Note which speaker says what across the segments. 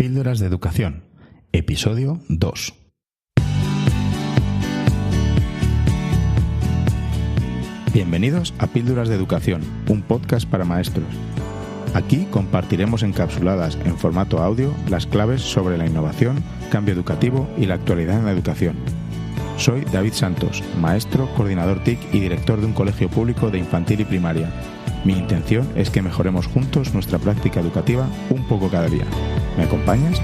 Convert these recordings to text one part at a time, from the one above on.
Speaker 1: Píldoras de Educación, episodio 2. Bienvenidos a Píldoras de Educación, un podcast para maestros. Aquí compartiremos encapsuladas en formato audio las claves sobre la innovación, cambio educativo y la actualidad en la educación. Soy David Santos, maestro, coordinador TIC y director de un colegio público de infantil y primaria. Mi intención es que mejoremos juntos nuestra práctica educativa un poco cada día. ¿Me acompañas?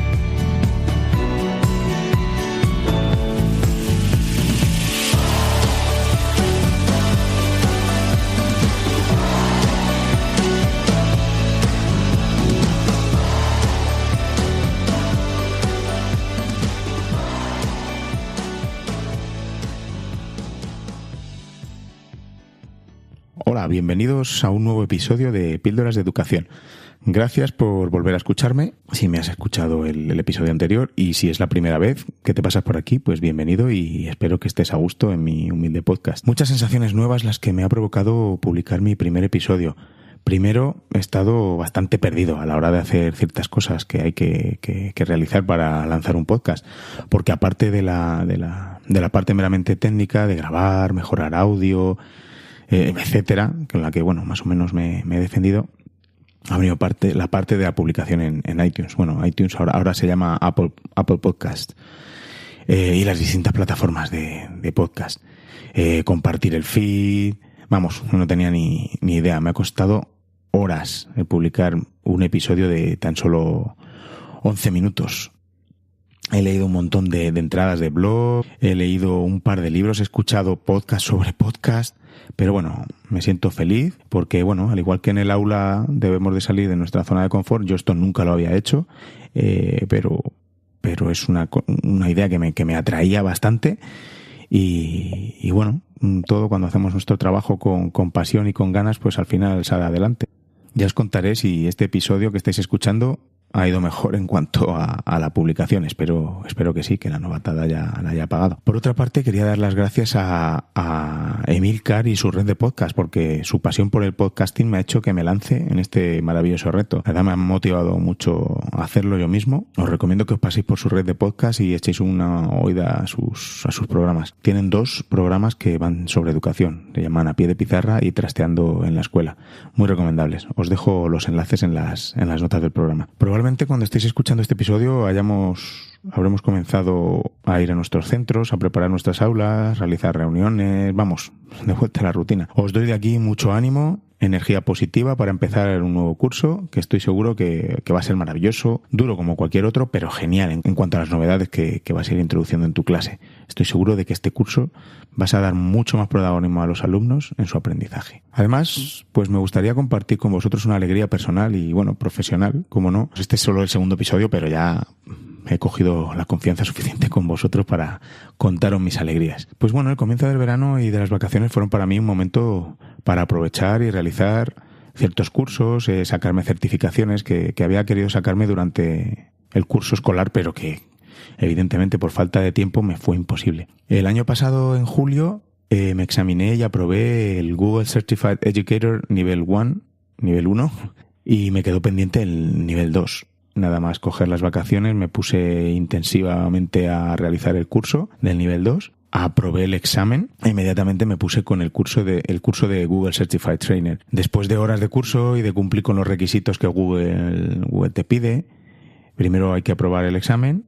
Speaker 1: Hola, bienvenidos a un nuevo episodio de Píldoras de Educación. Gracias por volver a escucharme, si me has escuchado el episodio anterior, y si es la primera vez que te pasas por aquí, pues bienvenido y espero que estés a gusto en mi humilde podcast. Muchas sensaciones nuevas las que me ha provocado publicar mi primer episodio. Primero, he estado bastante perdido a la hora de hacer ciertas cosas que hay que realizar para lanzar un podcast, porque aparte de la parte meramente técnica, de grabar, mejorar audio, etcétera, con la que, bueno, más o menos me he defendido, ha venido la parte de la publicación en iTunes. Bueno, iTunes ahora se llama Apple Podcast, y las distintas plataformas de podcast. Compartir el feed, vamos, no tenía ni idea. Me ha costado horas el publicar un episodio de tan solo 11 minutos. He leído un montón de entradas de blog, he leído un par de libros, he escuchado podcast sobre podcast, pero bueno, me siento feliz porque, bueno, al igual que en el aula debemos de salir de nuestra zona de confort, yo esto nunca lo había hecho, pero es una idea que me atraía bastante y bueno, todo cuando hacemos nuestro trabajo con pasión y con ganas, pues al final sale adelante. Ya os contaré si este episodio que estáis escuchando ha ido mejor en cuanto a la publicación. Espero que sí, que la novatada ya la haya pagado. Por otra parte, quería dar las gracias a Emilcar y su red de podcast, porque su pasión por el podcasting me ha hecho que me lance en este maravilloso reto. La verdad me ha motivado mucho a hacerlo yo mismo. Os recomiendo que os paséis por su red de podcast y echéis una oída a sus programas. Tienen 2 programas que van sobre educación. Se llaman A Pie de Pizarra y Trasteando en la Escuela. Muy recomendables. Os dejo los enlaces en las notas del programa. Probablemente cuando estéis escuchando este episodio habremos comenzado a ir a nuestros centros, a preparar nuestras aulas, realizar reuniones, vamos, de vuelta a la rutina. Os doy de aquí mucho ánimo, energía positiva para empezar un nuevo curso, que estoy seguro que va a ser maravilloso, duro como cualquier otro, pero genial en cuanto a las novedades que vas a ir introduciendo en tu clase. Estoy seguro de que este curso vas a dar mucho más protagonismo a los alumnos en su aprendizaje. Además, pues me gustaría compartir con vosotros una alegría personal y, bueno, profesional, como no. Este es solo el segundo episodio, pero ya he cogido la confianza suficiente con vosotros para contaros mis alegrías. Pues bueno, el comienzo del verano y de las vacaciones fueron para mí un momento para aprovechar y realizar ciertos cursos, sacarme certificaciones que había querido sacarme durante el curso escolar, pero que evidentemente por falta de tiempo me fue imposible. El año pasado, en julio, me examiné y aprobé el Google Certified Educator nivel 1, y me quedó pendiente el nivel 2. Nada más coger las vacaciones me puse intensivamente a realizar el curso del nivel 2. Aprobé el examen e inmediatamente me puse con el curso de Google Certified Trainer. Después de horas de curso y de cumplir con los requisitos que Google te pide, primero hay que aprobar el examen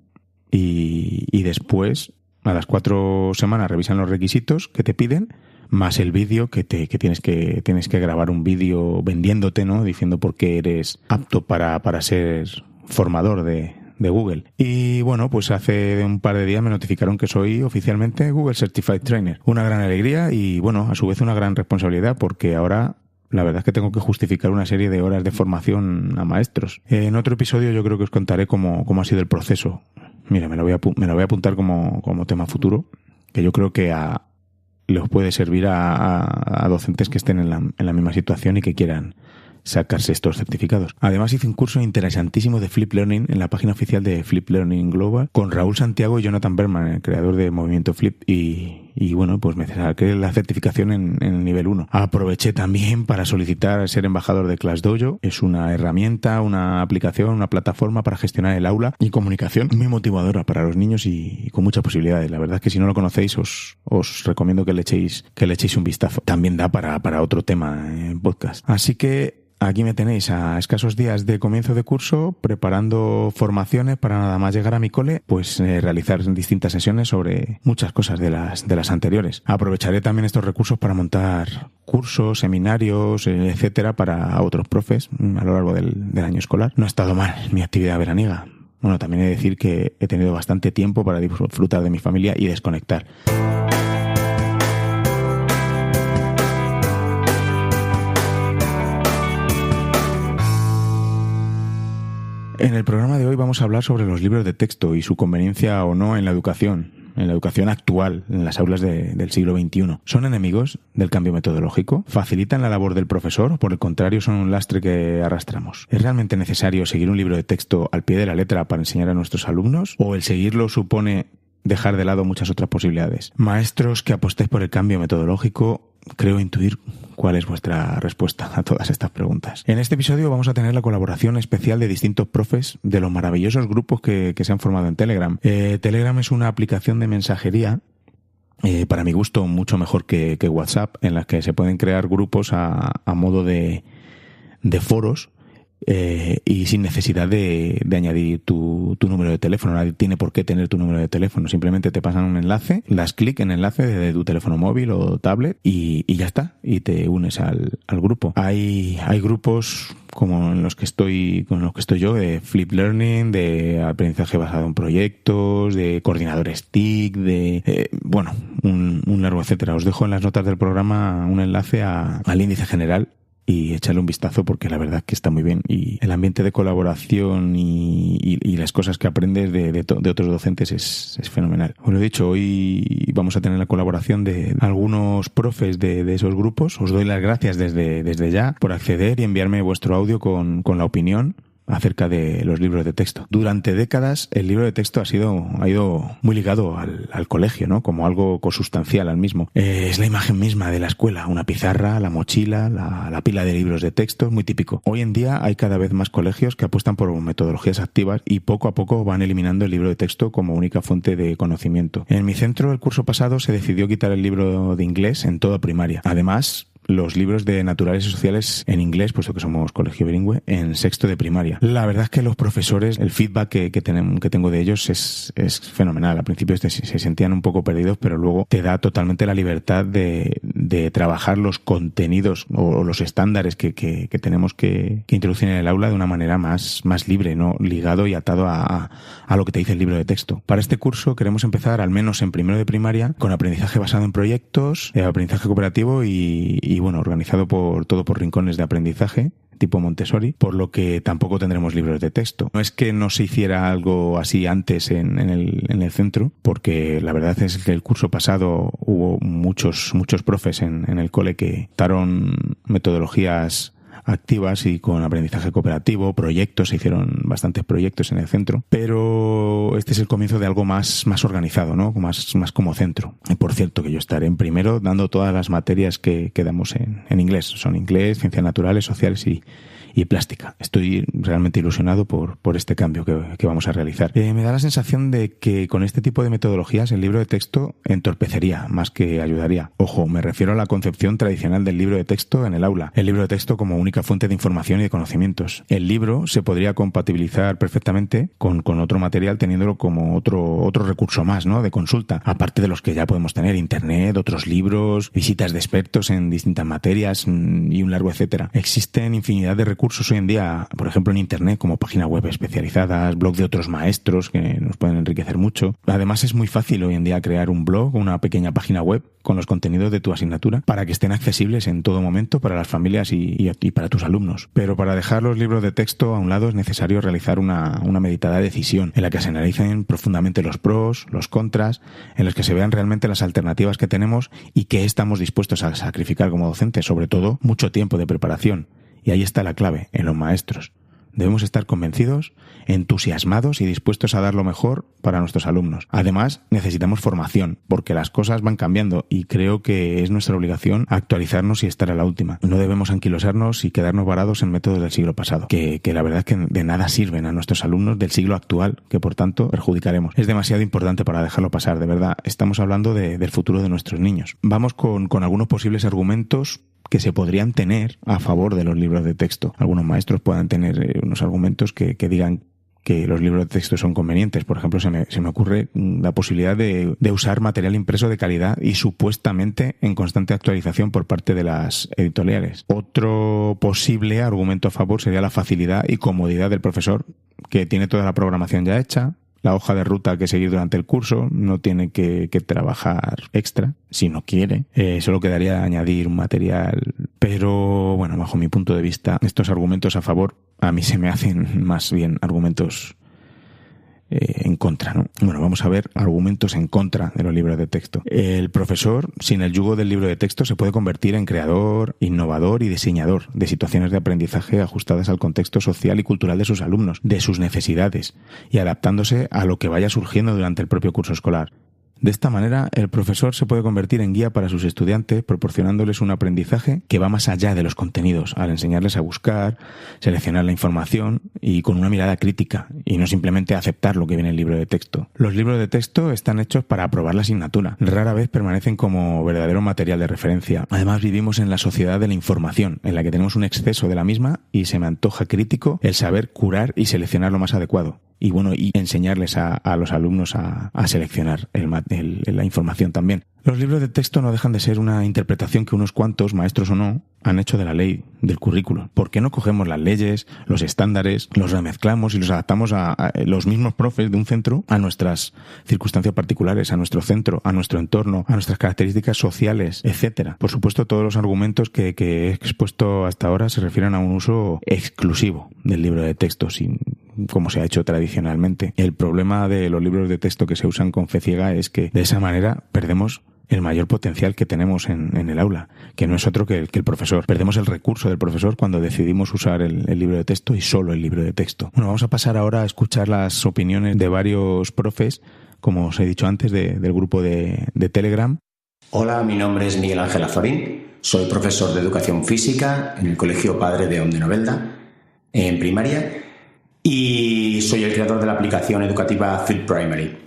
Speaker 1: y después, a las 4 semanas, revisan los requisitos que te piden, más el vídeo que tienes que grabar un vídeo vendiéndote, ¿no? Diciendo por qué eres apto para ser formador de Google. Y bueno, pues hace un par de días me notificaron que soy oficialmente Google Certified Trainer. Una gran alegría y, bueno, a su vez una gran responsabilidad, porque ahora la verdad es que tengo que justificar una serie de horas de formación a maestros. En otro episodio yo creo que os contaré cómo ha sido el proceso. Mira, me lo voy a apuntar como tema futuro, que yo creo que les puede servir a docentes que estén en la misma situación y que quieran sacarse estos certificados. Además hice un curso interesantísimo de Flip Learning en la página oficial de Flip Learning Global con Raúl Santiago y Jonathan Berman, el creador de Movimiento Flip, y bueno, pues me saqué la certificación en el nivel 1. Aproveché también para solicitar ser embajador de ClassDojo. Es una herramienta, una aplicación, una plataforma para gestionar el aula y comunicación muy motivadora para los niños y con muchas posibilidades. La verdad es que si no lo conocéis os recomiendo que le echéis un vistazo. También da para otro tema en podcast. Así que aquí me tenéis a escasos días de comienzo de curso, preparando formaciones para nada más llegar a mi cole, pues realizar distintas sesiones sobre muchas cosas de las anteriores. Aprovecharé también estos recursos para montar cursos, seminarios, etcétera, para otros profes a lo largo del año escolar. No ha estado mal mi actividad veraniega. Bueno, también he de decir que he tenido bastante tiempo para disfrutar de mi familia y desconectar. En el programa de hoy vamos a hablar sobre los libros de texto y su conveniencia o no en la educación actual, en las aulas del siglo XXI. ¿Son enemigos del cambio metodológico? ¿Facilitan la labor del profesor o por el contrario son un lastre que arrastramos? ¿Es realmente necesario seguir un libro de texto al pie de la letra para enseñar a nuestros alumnos? ¿O el seguirlo supone dejar de lado muchas otras posibilidades? Maestros que apostéis por el cambio metodológico, creo intuir cuál es vuestra respuesta a todas estas preguntas. En este episodio vamos a tener la colaboración especial de distintos profes de los maravillosos grupos que se han formado en Telegram. Telegram es una aplicación de mensajería, para mi gusto mucho mejor que WhatsApp, en la que se pueden crear grupos a modo de foros, y sin necesidad de añadir tu número de teléfono. Nadie tiene por qué tener tu número de teléfono. Simplemente te pasan un enlace, das clic en el enlace desde tu teléfono móvil o tablet y ya está. Y te unes al grupo. Hay grupos como con los que estoy yo, de Flip Learning, de aprendizaje basado en proyectos, de coordinadores TIC, un largo etcétera. Os dejo en las notas del programa un enlace al índice general y echarle un vistazo porque la verdad es que está muy bien y el ambiente de colaboración y las cosas que aprendes de otros docentes es fenomenal. Os lo he dicho, hoy vamos a tener la colaboración de algunos profes de esos grupos. Os doy las gracias desde ya por acceder y enviarme vuestro audio con la opinión acerca de los libros de texto. Durante décadas el libro de texto ha ido muy ligado al colegio, ¿no? Como algo consustancial al mismo. Es la imagen misma de la escuela, una pizarra, la mochila, la pila de libros de texto, muy típico. Hoy en día hay cada vez más colegios que apuestan por metodologías activas y poco a poco van eliminando el libro de texto como única fuente de conocimiento. En mi centro, el curso pasado, se decidió quitar el libro de inglés en toda primaria. Además, los libros de naturales y sociales en inglés, puesto que somos colegio bilingüe, en sexto de primaria. La verdad es que los profesores, el feedback que tengo de ellos es fenomenal. Al principio se sentían un poco perdidos, pero luego te da totalmente la libertad de trabajar los contenidos o los estándares que tenemos que introducir en el aula de una manera más libre, no ligado y atado a lo que te dice el libro de texto. Para este curso queremos empezar, al menos en primero de primaria, con aprendizaje basado en proyectos, aprendizaje cooperativo y organizado por rincones de aprendizaje tipo Montessori, por lo que tampoco tendremos libros de texto. No es que no se hiciera algo así antes en el centro, porque la verdad es que el curso pasado hubo muchos profes en el cole que adoptaron metodologías activas y con aprendizaje cooperativo, proyectos, se hicieron bastantes proyectos en el centro, pero este es el comienzo de algo más organizado, ¿no? Más como centro. Y por cierto, que yo estaré en primero dando todas las materias que damos en inglés. Son inglés, ciencias naturales, sociales y plástica. Estoy realmente ilusionado por este cambio que vamos a realizar. Me da la sensación de que con este tipo de metodologías el libro de texto entorpecería más que ayudaría. Ojo, me refiero a la concepción tradicional del libro de texto en el aula. El libro de texto como única fuente de información y de conocimientos. El libro se podría compatibilizar perfectamente con otro material, teniéndolo como otro recurso más, ¿no? De consulta. Aparte de los que ya podemos tener, internet, otros libros, visitas de expertos en distintas materias y un largo etcétera. Existen infinidad de recursos hoy en día, por ejemplo en internet, como páginas web especializadas, blog de otros maestros que nos pueden enriquecer mucho. Además es muy fácil hoy en día crear un blog o una pequeña página web con los contenidos de tu asignatura para que estén accesibles en todo momento para las familias y para tus alumnos. Pero para dejar los libros de texto a un lado es necesario realizar una meditada decisión en la que se analicen profundamente los pros, los contras, en los que se vean realmente las alternativas que tenemos y qué estamos dispuestos a sacrificar como docentes, sobre todo mucho tiempo de preparación. Y ahí está la clave, en los maestros. Debemos estar convencidos, entusiasmados y dispuestos a dar lo mejor para nuestros alumnos. Además, necesitamos formación, porque las cosas van cambiando y creo que es nuestra obligación actualizarnos y estar a la última. No debemos anquilosarnos y quedarnos varados en métodos del siglo pasado, que la verdad es que de nada sirven a nuestros alumnos del siglo actual, que por tanto perjudicaremos. Es demasiado importante para dejarlo pasar, de verdad. Estamos hablando del futuro de nuestros niños. Vamos con algunos posibles argumentos que se podrían tener a favor de los libros de texto. Algunos maestros puedan tener unos argumentos que digan que los libros de texto son convenientes. Por ejemplo, se me ocurre la posibilidad de usar material impreso de calidad y supuestamente en constante actualización por parte de las editoriales. Otro posible argumento a favor sería la facilidad y comodidad del profesor, que tiene toda la programación ya hecha, la hoja de ruta que seguir durante el curso, no tiene que trabajar extra, si no quiere. Solo quedaría añadir un material. Pero, bueno, bajo mi punto de vista, estos argumentos a favor a mí se me hacen más bien argumentos en contra, ¿no? Bueno, vamos a ver argumentos en contra de los libros de texto. El profesor, sin el yugo del libro de texto, se puede convertir en creador, innovador y diseñador de situaciones de aprendizaje ajustadas al contexto social y cultural de sus alumnos, de sus necesidades, y adaptándose a lo que vaya surgiendo durante el propio curso escolar. De esta manera, el profesor se puede convertir en guía para sus estudiantes, proporcionándoles un aprendizaje que va más allá de los contenidos, al enseñarles a buscar, seleccionar la información y con una mirada crítica, y no simplemente aceptar lo que viene en el libro de texto. Los libros de texto están hechos para aprobar la asignatura. Rara vez permanecen como verdadero material de referencia. Además, vivimos en la sociedad de la información, en la que tenemos un exceso de la misma y se me antoja crítico el saber curar y seleccionar lo más adecuado. Y bueno, y enseñarles a los alumnos a seleccionar la información también. Los libros de texto no dejan de ser una interpretación que unos cuantos, maestros o no, han hecho de la ley, del currículo. ¿Por qué no cogemos las leyes, los estándares, los remezclamos y los adaptamos a los mismos profes de un centro a nuestras circunstancias particulares, a nuestro centro, a nuestro entorno, a nuestras características sociales, etcétera? Por supuesto, todos los argumentos que he expuesto hasta ahora se refieren a un uso exclusivo del libro de texto, como se ha hecho tradicionalmente. El problema de los libros de texto que se usan con fe ciega es que de esa manera perdemos el mayor potencial que tenemos en el aula, que no es otro que el profesor. Perdemos el recurso del profesor cuando decidimos usar el libro de texto y solo el libro de texto. Bueno, vamos a pasar ahora a escuchar las opiniones de varios profes, como os he dicho antes, del grupo de Telegram.
Speaker 2: Hola, mi nombre es Miguel Ángel Azorín, soy profesor de Educación Física en el Colegio Padre de Onde Novelda, en primaria, y soy el creador de la aplicación educativa Field Primary.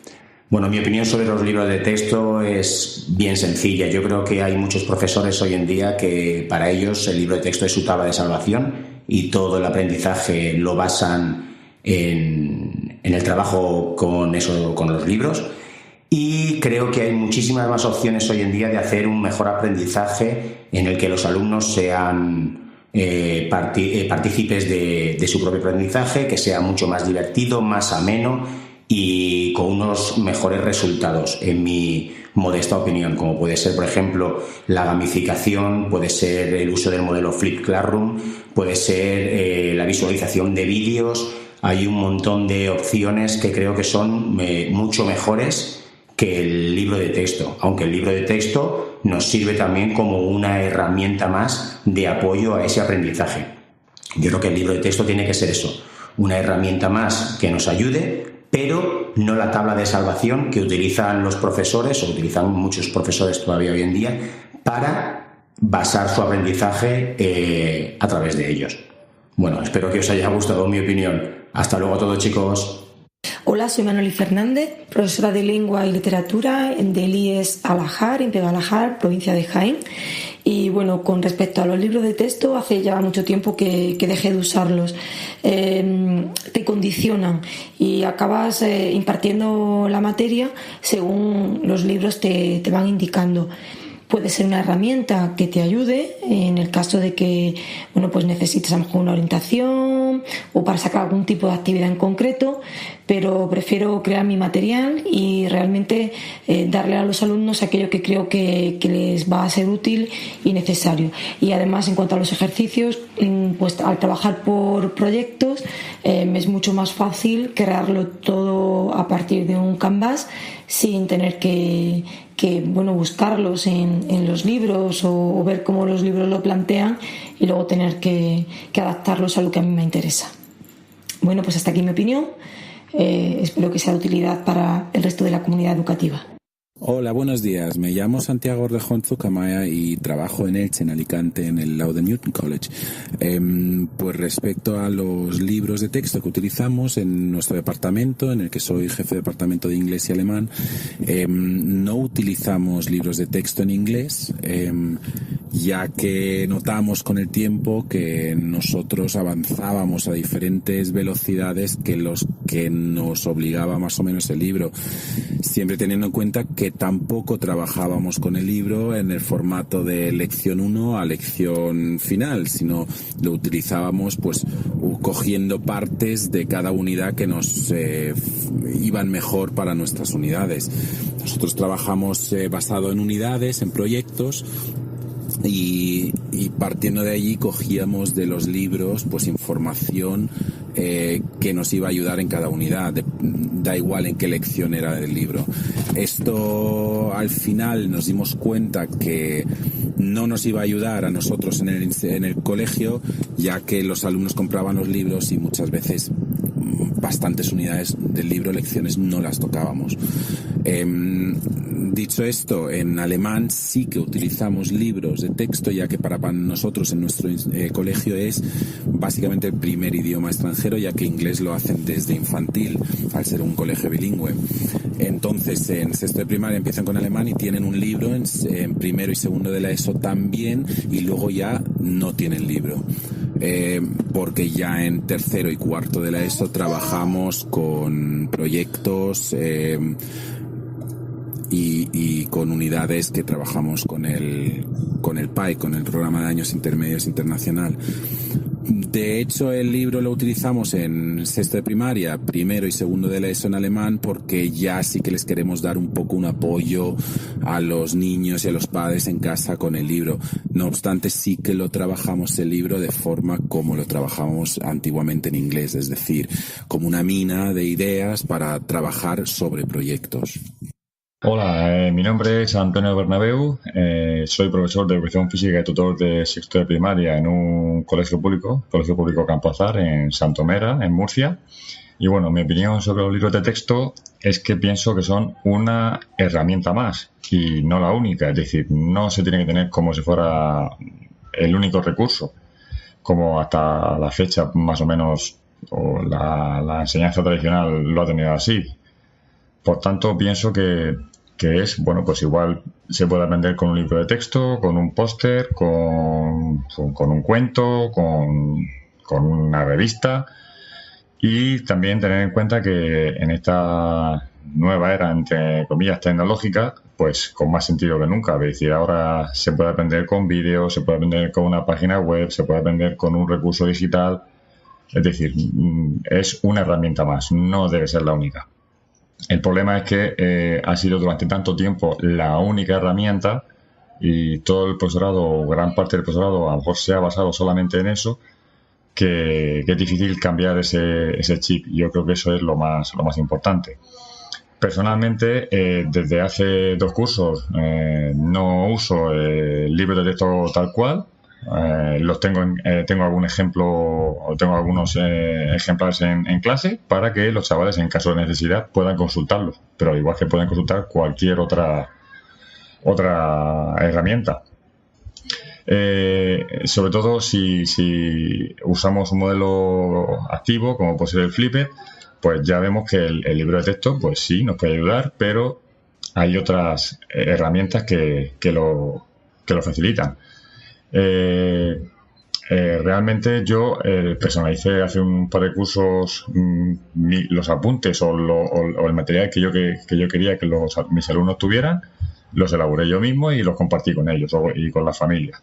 Speaker 2: Bueno, mi opinión sobre los libros de texto es bien sencilla. Yo creo que hay muchos profesores hoy en día que para ellos el libro de texto es su tabla de salvación y todo el aprendizaje lo basan en el trabajo con los libros. Y creo que hay muchísimas más opciones hoy en día de hacer un mejor aprendizaje en el que los alumnos sean partícipes de su propio aprendizaje, que sea mucho más divertido, más ameno y con unos mejores resultados, en mi modesta opinión, como puede ser, por ejemplo, la gamificación, puede ser el uso del modelo Flip Classroom, puede ser la visualización de vídeos. Hay un montón de opciones que creo que son mucho mejores que el libro de texto, aunque el libro de texto nos sirve también como una herramienta más de apoyo a ese aprendizaje. Yo creo que el libro de texto tiene que ser eso, una herramienta más que nos ayude, pero no la tabla de salvación que utilizan los profesores, o utilizan muchos profesores todavía hoy en día, para basar su aprendizaje a través de ellos. Bueno, espero que os haya gustado mi opinión. Hasta luego a todos, chicos.
Speaker 3: Hola, soy Manoli Fernández, profesora de Lengua y Literatura del IES Alajar, en Pegallajar, provincia de Jaén. Y bueno, con respecto a los libros de texto, hace ya mucho tiempo que dejé de usarlos. Te condicionan y acabas impartiendo la materia según los libros te van indicando. Puede ser una herramienta que te ayude en el caso de que pues necesites a lo mejor una orientación o para sacar algún tipo de actividad en concreto, pero prefiero crear mi material y realmente darle a los alumnos aquello que creo que les va a ser útil y necesario. Y además, en cuanto a los ejercicios, pues al trabajar por proyectos me es mucho más fácil crearlo todo a partir de un canvas sin tener que buscarlos en los libros o ver cómo los libros lo plantean y luego tener que adaptarlos a lo que a mí me interesa. Bueno, pues hasta aquí mi opinión. Espero que sea de utilidad para el resto de la comunidad educativa.
Speaker 4: Hola, buenos días. Me llamo Santiago Orrejón Zucamaya y trabajo en Elche, en Alicante, en el Loudoun Newton College. Pues respecto a los libros de texto que utilizamos en nuestro departamento, en el que soy jefe de departamento de inglés y alemán, no utilizamos libros de texto en inglés, ya que notamos con el tiempo que nosotros avanzábamos a diferentes velocidades que los que nos obligaba más o menos el libro, siempre teniendo en cuenta que tampoco trabajábamos con el libro en el formato de lección 1 a lección final, sino lo utilizábamos pues cogiendo partes de cada unidad que nos iban mejor para nuestras unidades. Nosotros trabajamos basado en unidades, en proyectos, y partiendo de allí cogíamos de los libros pues información que nos iba a ayudar en cada unidad, da igual en qué lección era del libro. Esto al final nos dimos cuenta que no nos iba a ayudar a nosotros en el colegio, ya que los alumnos compraban los libros y muchas veces bastantes unidades del libro, lecciones, no las tocábamos. Dicho esto, en alemán sí que utilizamos libros de texto, ya que para nosotros en nuestro colegio es básicamente el primer idioma extranjero, ya que inglés lo hacen desde infantil, al ser un colegio bilingüe. Entonces, en sexto de primaria empiezan con alemán y tienen un libro, en primero y segundo de la ESO también, y luego ya no tienen libro. Porque ya en tercero y cuarto de la ESO trabajamos con proyectos y con unidades que trabajamos con el PAI, con el Programa de Años Intermedios Internacional. De hecho, el libro lo utilizamos en sexto de primaria, primero y segundo de la ESO en alemán, porque ya sí que les queremos dar un poco un apoyo a los niños y a los padres en casa con el libro. No obstante, sí que lo trabajamos el libro de forma como lo trabajábamos antiguamente en inglés, es decir, como una mina de ideas para trabajar sobre proyectos.
Speaker 5: Hola, mi nombre es Antonio Bernabeu, soy profesor de Educación Física y tutor de sexto de primaria en un colegio público Campo Azar, en Santomera, en Murcia. Y bueno, mi opinión sobre los libros de texto es que pienso que son una herramienta más y no la única. Es decir, no se tiene que tener como si fuera el único recurso, como hasta la fecha más o menos, o la enseñanza tradicional lo ha tenido así. Por tanto, pienso que es, bueno, pues igual se puede aprender con un libro de texto, con un póster, con un cuento, con una revista. Y también tener en cuenta que en esta nueva era, entre comillas, tecnológica, pues con más sentido que nunca. Es decir, ahora se puede aprender con vídeos, se puede aprender con una página web, se puede aprender con un recurso digital. Es decir, es una herramienta más, no debe ser la única. El problema es que ha sido durante tanto tiempo la única herramienta y todo el profesorado, gran parte del profesorado, a lo mejor se ha basado solamente en eso, que es difícil cambiar ese chip. Yo creo que eso es lo más importante. Personalmente, desde hace 2 cursos no uso libros de texto tal cual. Los tengo algún ejemplo o tengo algunos ejemplares en clase para que los chavales en caso de necesidad puedan consultarlos, pero igual que pueden consultar cualquier otra herramienta. Sobre todo si usamos un modelo activo como puede ser el Flipper, pues ya vemos que el libro de texto pues sí nos puede ayudar, pero hay otras herramientas que lo facilitan. Realmente yo personalicé hace un par de cursos los apuntes o el material que yo quería que mis alumnos tuvieran, los elaboré yo mismo y los compartí con ellos y con la familia.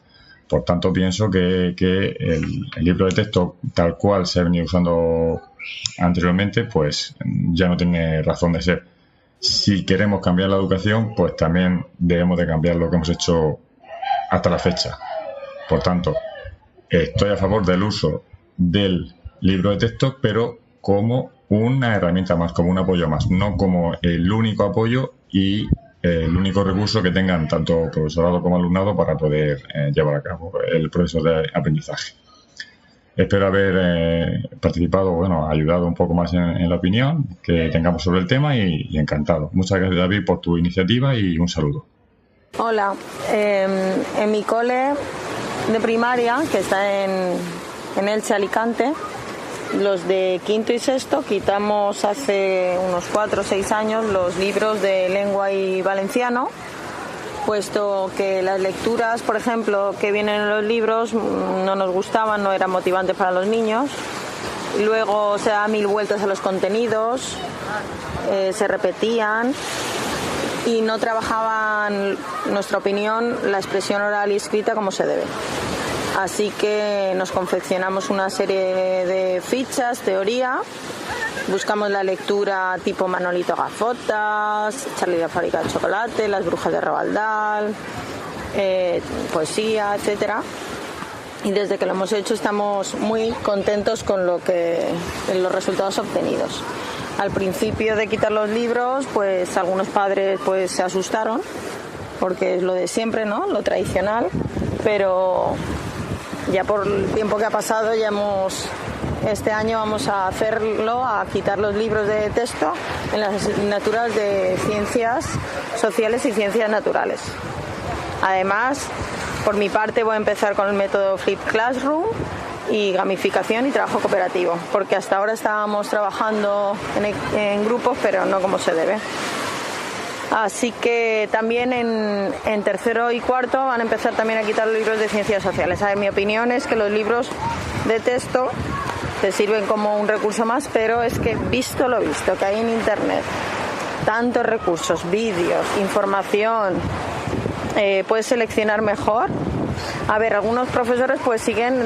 Speaker 5: Por tanto, pienso que el libro de texto tal cual se ha venido usando anteriormente, pues ya no tiene razón de ser. Si queremos cambiar la educación, pues también debemos de cambiar lo que hemos hecho hasta la fecha. Por tanto, estoy a favor del uso del libro de texto, pero como una herramienta más, como un apoyo más, no como el único apoyo y el único recurso que tengan tanto profesorado como alumnado para poder llevar a cabo el proceso de aprendizaje. Espero haber participado, ayudado un poco más en la opinión que tengamos sobre el tema y encantado. Muchas gracias, David, por tu iniciativa y un saludo.
Speaker 6: Hola, en mi cole de primaria, que está en Elche, Alicante, los de quinto y sexto quitamos hace unos 4 o 6 años los libros de lengua y valenciano, puesto que las lecturas, por ejemplo, que vienen en los libros no nos gustaban, no eran motivantes para los niños. Luego se daban 1000 vueltas a los contenidos, se repetían y no trabajaban, en nuestra opinión, la expresión oral y escrita como se debe. Así que nos confeccionamos una serie de fichas, teoría, buscamos la lectura tipo Manolito Gafotas, Charlie y la fábrica de chocolate, Las brujas de Roald Dahl, poesía, etcétera. Y desde que lo hemos hecho estamos muy contentos con los resultados obtenidos. Al principio de quitar los libros, pues algunos padres pues se asustaron, porque es lo de siempre, ¿no? Lo tradicional, pero ya por el tiempo que ha pasado este año vamos a hacerlo, a quitar los libros de texto en las asignaturas de ciencias sociales y ciencias naturales. Además, por mi parte voy a empezar con el método Flip Classroom y gamificación y trabajo cooperativo, porque hasta ahora estábamos trabajando en grupos, pero no como se debe. Así que también en tercero y cuarto van a empezar también a quitar los libros de ciencias sociales. A ver, mi opinión es que los libros de texto te sirven como un recurso más, pero es que visto lo visto que hay en internet, tantos recursos, vídeos, información, puedes seleccionar mejor. A ver, algunos profesores pues siguen,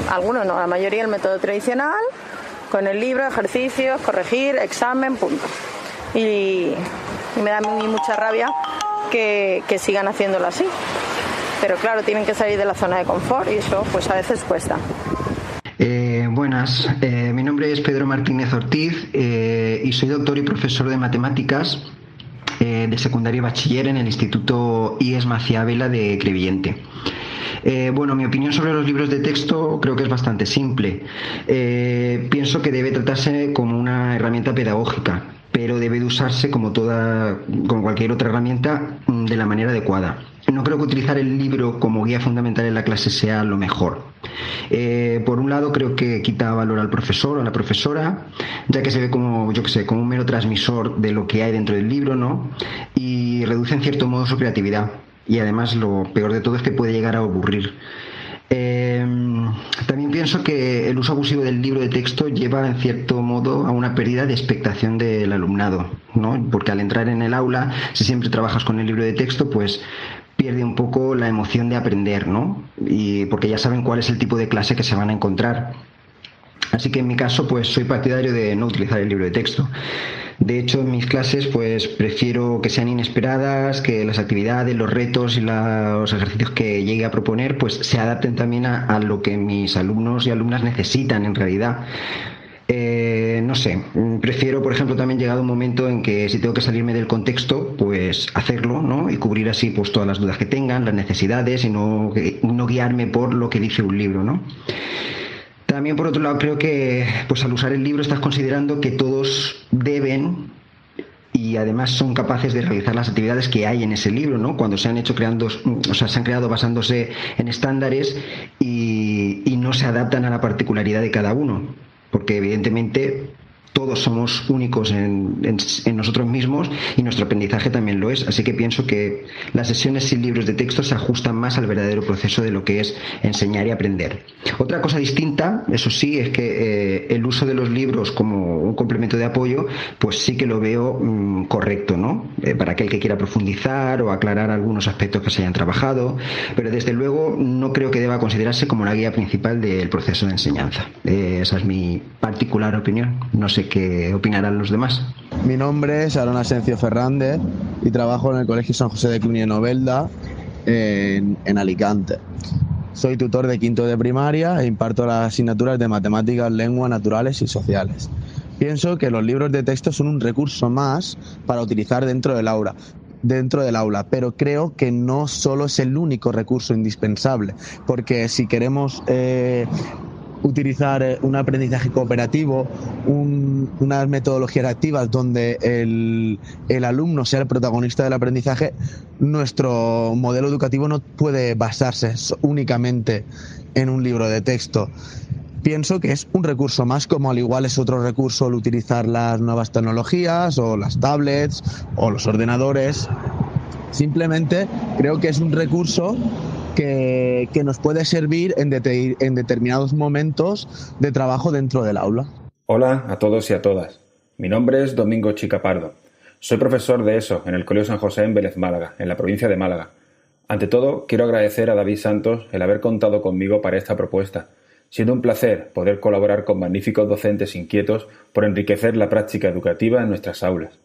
Speaker 6: algunos no, la mayoría el método tradicional, con el libro, ejercicios, corregir, examen, punto. Y me da a mí mucha rabia que sigan haciéndolo así. Pero claro, tienen que salir de la zona de confort y eso pues a veces cuesta.
Speaker 7: Buenas, mi nombre es Pedro Martínez Ortiz y soy doctor y profesor de matemáticas de secundaria y bachiller en el Instituto IES Macià Vela de Crevillente. Mi opinión sobre los libros de texto creo que es bastante simple. Pienso que debe tratarse como una herramienta pedagógica, pero debe de usarse como cualquier otra herramienta de la manera adecuada. No creo que utilizar el libro como guía fundamental en la clase sea lo mejor. Por un lado, creo que quita valor al profesor o a la profesora, ya que se ve como un mero transmisor de lo que hay dentro del libro, ¿no? Y reduce en cierto modo su creatividad. Y además lo peor de todo es que puede llegar a aburrir. También pienso que el uso abusivo del libro de texto lleva en cierto modo a una pérdida de expectación del alumnado, ¿no? Porque al entrar en el aula, si siempre trabajas con el libro de texto, pues pierde un poco la emoción de aprender, ¿no? Y porque ya saben cuál es el tipo de clase que se van a encontrar. Así que en mi caso, pues soy partidario de no utilizar el libro de texto. De hecho, en mis clases, pues prefiero que sean inesperadas, que las actividades, los retos y los ejercicios que llegue a proponer, pues se adapten también a lo que mis alumnos y alumnas necesitan en realidad. Prefiero, por ejemplo, también llegado un momento en que si tengo que salirme del contexto, pues hacerlo, ¿no? Y cubrir así pues todas las dudas que tengan, las necesidades y no guiarme por lo que dice un libro, ¿no? También, por otro lado, creo que pues al usar el libro estás considerando que todos deben y además son capaces de realizar las actividades que hay en ese libro, ¿no? Cuando se han creado basándose en estándares y no se adaptan a la particularidad de cada uno, porque evidentemente todos somos únicos en nosotros mismos y nuestro aprendizaje también lo es. Así que pienso que las sesiones sin libros de texto se ajustan más al verdadero proceso de lo que es enseñar y aprender. Otra cosa distinta, eso sí, es que el uso de los libros como un complemento de apoyo, pues sí que lo veo correcto, ¿no? Para aquel que quiera profundizar o aclarar algunos aspectos que se hayan trabajado, pero desde luego no creo que deba considerarse como la guía principal del proceso de enseñanza. Esa es mi particular opinión. No sé qué opinarán los demás.
Speaker 8: Mi nombre es Aaron Asencio Fernández y trabajo en el Colegio San José de Cluny de Novelda en Alicante. Soy tutor de quinto de primaria e imparto las asignaturas de matemáticas, lengua, naturales y sociales. Pienso que los libros de texto son un recurso más para utilizar dentro del aula, pero creo que no solo es el único recurso indispensable, porque si queremos utilizar un aprendizaje cooperativo, unas metodologías activas donde el alumno sea el protagonista del aprendizaje, nuestro modelo educativo no puede basarse únicamente en un libro de texto. Pienso que es un recurso más, como al igual es otro recurso el utilizar las nuevas tecnologías o las tablets o los ordenadores. Simplemente creo que es un recurso que nos puede servir en determinados momentos de trabajo dentro del aula.
Speaker 9: Hola a todos y a todas. Mi nombre es Domingo Chica Pardo. Soy profesor de ESO en el Colegio San José en Vélez, Málaga, en la provincia de Málaga. Ante todo, quiero agradecer a David Santos el haber contado conmigo para esta propuesta, siendo un placer poder colaborar con magníficos docentes inquietos por enriquecer la práctica educativa en nuestras aulas.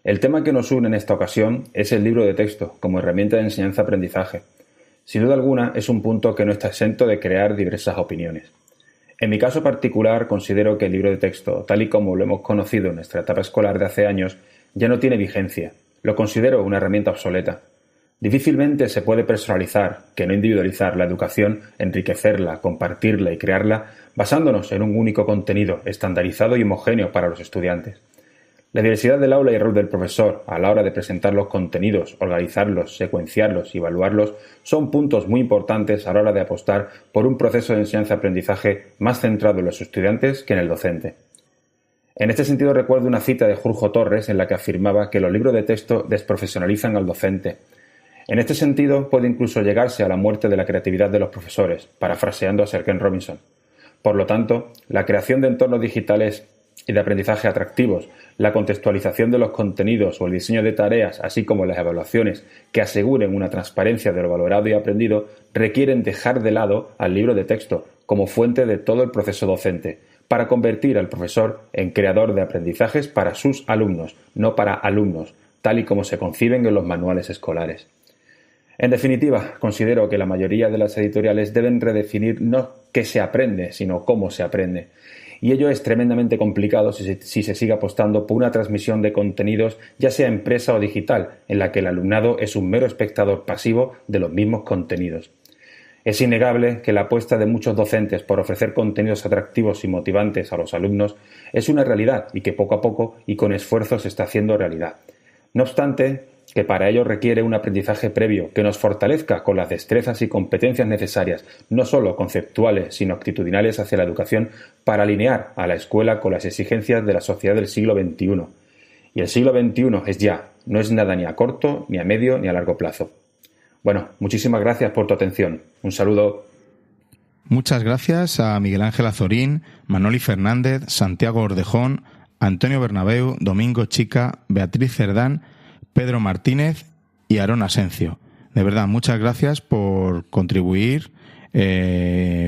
Speaker 9: El tema que nos une en esta ocasión es el libro de texto como herramienta de enseñanza-aprendizaje. Sin duda alguna, es un punto que no está exento de crear diversas opiniones. En mi caso particular, considero que el libro de texto, tal y como lo hemos conocido en nuestra etapa escolar de hace años, ya no tiene vigencia. Lo considero una herramienta obsoleta. Difícilmente se puede personalizar, que no individualizar, la educación, enriquecerla, compartirla y crearla basándonos en un único contenido estandarizado y homogéneo para los estudiantes. La diversidad del aula y el rol del profesor a la hora de presentar los contenidos, organizarlos, secuenciarlos y evaluarlos son puntos muy importantes a la hora de apostar por un proceso de enseñanza-aprendizaje más centrado en los estudiantes que en el docente. En este sentido recuerdo una cita de Jorge Torres en la que afirmaba que los libros de texto desprofesionalizan al docente. En este sentido puede incluso llegarse a la muerte de la creatividad de los profesores, parafraseando a Sir Ken Robinson. Por lo tanto, la creación de entornos digitales y de aprendizaje atractivos, la contextualización de los contenidos o el diseño de tareas, así como las evaluaciones que aseguren una transparencia de lo valorado y aprendido, requieren dejar de lado al libro de texto como fuente de todo el proceso docente, para convertir al profesor en creador de aprendizajes para sus alumnos, no para alumnos, tal y como se conciben en los manuales escolares. En definitiva, considero que la mayoría de las editoriales deben redefinir no qué se aprende, sino cómo se aprende. Y ello es tremendamente complicado si se sigue apostando por una transmisión de contenidos, ya sea impresa o digital, en la que el alumnado es un mero espectador pasivo de los mismos contenidos. Es innegable que la apuesta de muchos docentes por ofrecer contenidos atractivos y motivantes a los alumnos es una realidad y que poco a poco y con esfuerzo se está haciendo realidad. No obstante, que para ello requiere un aprendizaje previo que nos fortalezca con las destrezas y competencias necesarias, no solo conceptuales, sino actitudinales hacia la educación, para alinear a la escuela con las exigencias de la sociedad del siglo XXI. Y el siglo XXI es ya, no es nada ni a corto, ni a medio, ni a largo plazo. Bueno, muchísimas gracias por tu atención. Un saludo.
Speaker 1: Muchas gracias a Miguel Ángel Azorín, Manoli Fernández, Santiago Ordejón, Antonio Bernabeu, Domingo Chica, Beatriz Cerdán, Pedro Martínez y Aarón Asencio. De verdad, muchas gracias por contribuir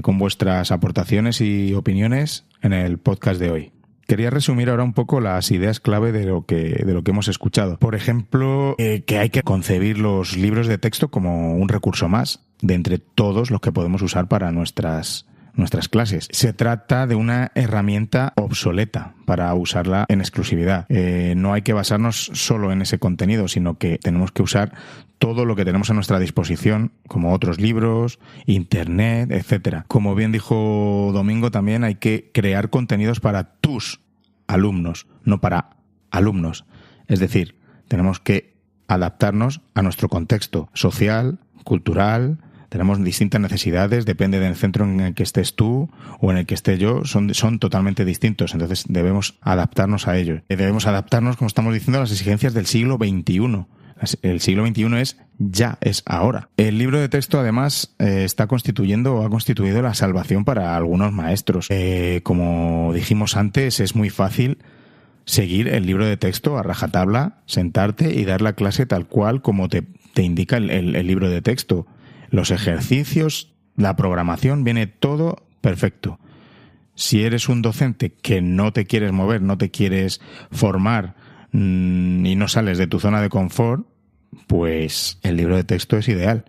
Speaker 1: con vuestras aportaciones y opiniones en el podcast de hoy. Quería resumir ahora un poco las ideas clave de lo que hemos escuchado. Por ejemplo, que hay que concebir los libros de texto como un recurso más de entre todos los que podemos usar para nuestras clases. Se trata de una herramienta obsoleta para usarla en exclusividad. No hay que basarnos solo en ese contenido, sino que tenemos que usar todo lo que tenemos a nuestra disposición, como otros libros, internet, etcétera. Como bien dijo Domingo, también hay que crear contenidos para tus alumnos, no para alumnos. Es decir, tenemos que adaptarnos a nuestro contexto social, cultural. Tenemos distintas necesidades, depende del centro en el que estés tú o en el que esté yo, son totalmente distintos, entonces debemos adaptarnos a ellos. Debemos adaptarnos, como estamos diciendo, a las exigencias del siglo XXI. El siglo XXI es ahora. El libro de texto, además, está constituyendo o ha constituido la salvación para algunos maestros. Como dijimos antes, es muy fácil seguir el libro de texto a rajatabla, sentarte y dar la clase tal cual como te indica el libro de texto. Los ejercicios, la programación, viene todo perfecto. Si eres un docente que no te quieres mover, no te quieres formar y no sales de tu zona de confort, pues el libro de texto es ideal.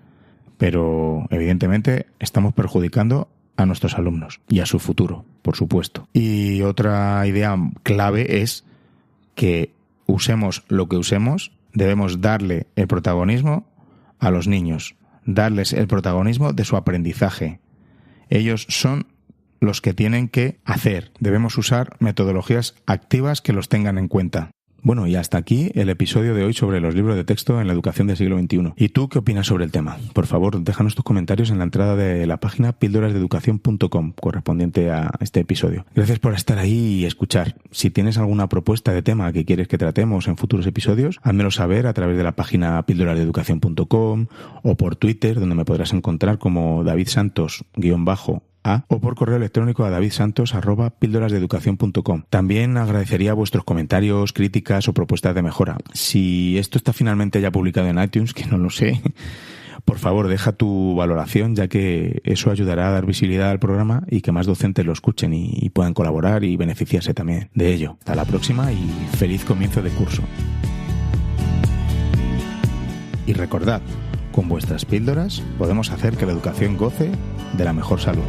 Speaker 1: Pero evidentemente estamos perjudicando a nuestros alumnos y a su futuro, por supuesto. Y otra idea clave es que usemos lo que usemos, debemos darle el protagonismo a los niños. Darles el protagonismo de su aprendizaje. Ellos son los que tienen que hacer. Debemos usar metodologías activas que los tengan en cuenta. Bueno, y hasta aquí el episodio de hoy sobre los libros de texto en la educación del siglo XXI. ¿Y tú qué opinas sobre el tema? Por favor, déjanos tus comentarios en la entrada de la página píldorasdeeducacion.com correspondiente a este episodio. Gracias por estar ahí y escuchar. Si tienes alguna propuesta de tema que quieres que tratemos en futuros episodios, házmelo saber a través de la página píldorasdeeducacion.com o por Twitter, donde me podrás encontrar como David Santos o por correo electrónico a davidsantos@píldorasdeeducacion.com. También agradecería vuestros comentarios, críticas o propuestas de mejora. Si esto está finalmente ya publicado en iTunes, que no lo sé, por favor deja tu valoración, ya que eso ayudará a dar visibilidad al programa y que más docentes lo escuchen y puedan colaborar y beneficiarse también de ello. Hasta la próxima y feliz comienzo de curso. Y recordad, con vuestras píldoras podemos hacer que la educación goce de la mejor salud.